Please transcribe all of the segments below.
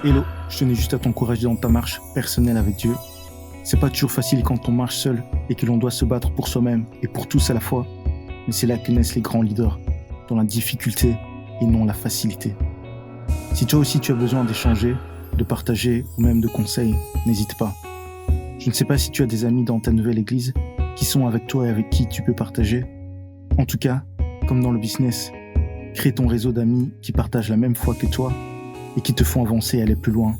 Hello, je tenais juste à t'encourager dans ta marche personnelle avec Dieu. C'est pas toujours facile quand on marche seul et que l'on doit se battre pour soi-même et pour tous à la fois, mais c'est là que naissent les grands leaders, dans la difficulté et non la facilité. Si toi aussi tu as besoin d'échanger, de partager ou même de conseils, n'hésite pas. Je ne sais pas si tu as des amis dans ta nouvelle église qui sont avec toi et avec qui tu peux partager. En tout cas, comme dans le business, crée ton réseau d'amis qui partagent la même foi que toi et qui te font avancer et aller plus loin.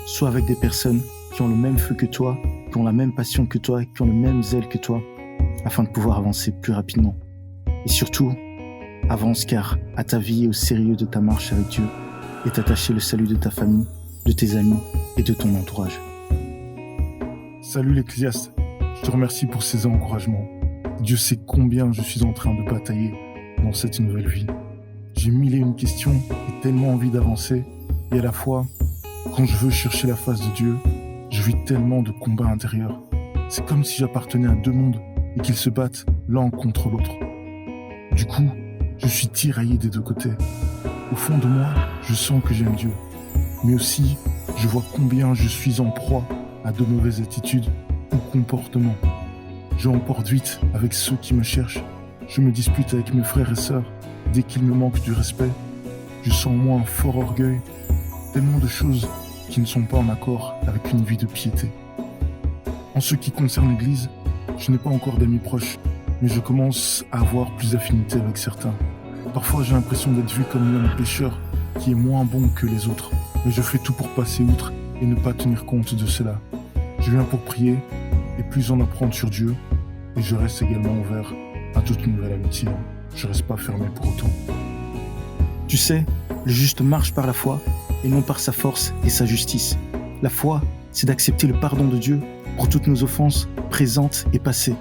Sois avec des personnes qui ont le même feu que toi, qui ont la même passion que toi, qui ont le même zèle que toi, afin de pouvoir avancer plus rapidement. Et surtout, avance car à ta vie et au sérieux de ta marche avec Dieu est attaché le salut de ta famille, de tes amis et de ton entourage. Salut l'Ecclésiaste, je te remercie pour ces encouragements. Dieu sait combien je suis en train de batailler dans cette nouvelle vie. J'ai mille et une questions et tellement envie d'avancer, et à la fois, quand je veux chercher la face de Dieu, je vis tellement de combats intérieurs. C'est comme si j'appartenais à deux mondes et qu'ils se battent l'un contre l'autre. Du coup, je suis tiraillé des deux côtés. Au fond de moi, je sens que j'aime Dieu, mais aussi, je vois combien je suis en proie à de mauvaises attitudes ou comportements. Je emporte vite avec ceux qui me cherchent. Je me dispute avec mes frères et sœurs dès qu'ils me manquent du respect. Je sens en moi un fort orgueil, tellement de choses qui ne sont pas en accord avec une vie de piété. En ce qui concerne l'Église, je n'ai pas encore d'amis proches, mais je commence à avoir plus d'affinité avec certains. Parfois j'ai l'impression d'être vu comme un pécheur qui est moins bon que les autres, mais je fais tout pour passer outre et ne pas tenir compte de cela. Je viens pour prier et plus en apprendre sur Dieu, et je reste également ouvert à toute nouvelle amitié. Je reste pas fermé pour autant. Tu sais, le juste marche par la foi et non par sa force et sa justice. La foi, c'est d'accepter le pardon de Dieu pour toutes nos offenses présentes et passées,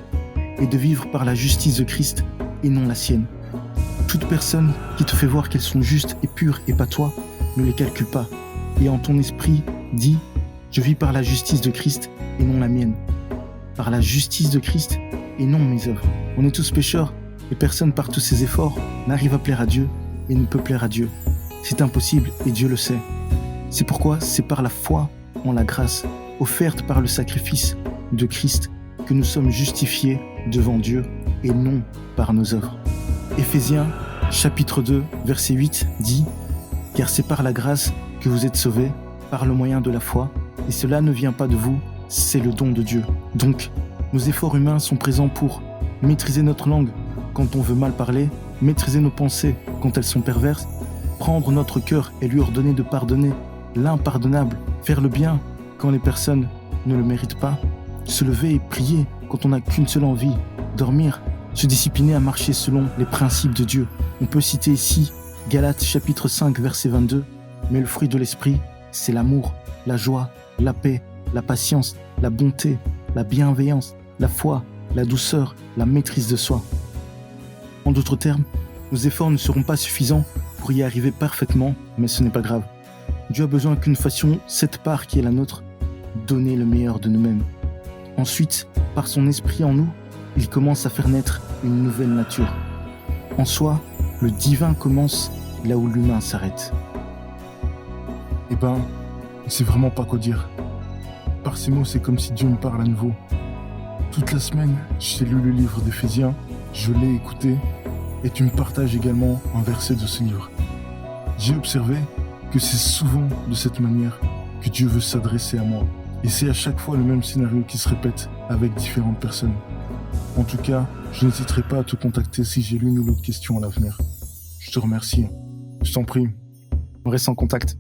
et de vivre par la justice de Christ et non la sienne. Toute personne qui te fait voir qu'elles sont justes et pures et pas toi, ne les calcule pas, et en ton esprit, dis « Je vis par la justice de Christ et non la mienne. Par la justice de Christ et non mes œuvres. » On est tous pécheurs, et personne par tous ses efforts n'arrive à plaire à Dieu et ne peut plaire à Dieu. C'est impossible et Dieu le sait. C'est pourquoi c'est par la foi en la grâce offerte par le sacrifice de Christ que nous sommes justifiés devant Dieu et non par nos œuvres. Éphésiens chapitre 2 verset 8 dit « Car c'est par la grâce que vous êtes sauvés, par le moyen de la foi, et cela ne vient pas de vous, c'est le don de Dieu. » Donc, nos efforts humains sont présents pour maîtriser notre langue quand on veut mal parler, maîtriser nos pensées quand elles sont perverses, prendre notre cœur et lui ordonner de pardonner l'impardonnable, faire le bien quand les personnes ne le méritent pas, se lever et prier quand on n'a qu'une seule envie, dormir, se discipliner à marcher selon les principes de Dieu. On peut citer ici Galates chapitre 5 verset 22, mais le fruit de l'esprit, c'est l'amour, la joie, la paix, la patience, la bonté, la bienveillance, la foi, la douceur, la maîtrise de soi. En d'autres termes, nos efforts ne seront pas suffisants pour y arriver parfaitement, mais ce n'est pas grave. Dieu a besoin que nous fassions cette part qui est la nôtre, donner le meilleur de nous-mêmes. Ensuite, par son esprit en nous, il commence à faire naître une nouvelle nature. En soi, le divin commence là où l'humain s'arrête. Eh ben, je ne sais vraiment pas quoi dire. Par ces mots, c'est comme si Dieu me parle à nouveau. Toute la semaine, j'ai lu le livre d'Éphésiens, je l'ai écouté, et tu me partages également un verset de ce livre. J'ai observé que c'est souvent de cette manière que Dieu veut s'adresser à moi. Et c'est à chaque fois le même scénario qui se répète avec différentes personnes. En tout cas, je n'hésiterai pas à te contacter si j'ai l'une ou l'autre question à l'avenir. Je te remercie. Je t'en prie. On reste en contact.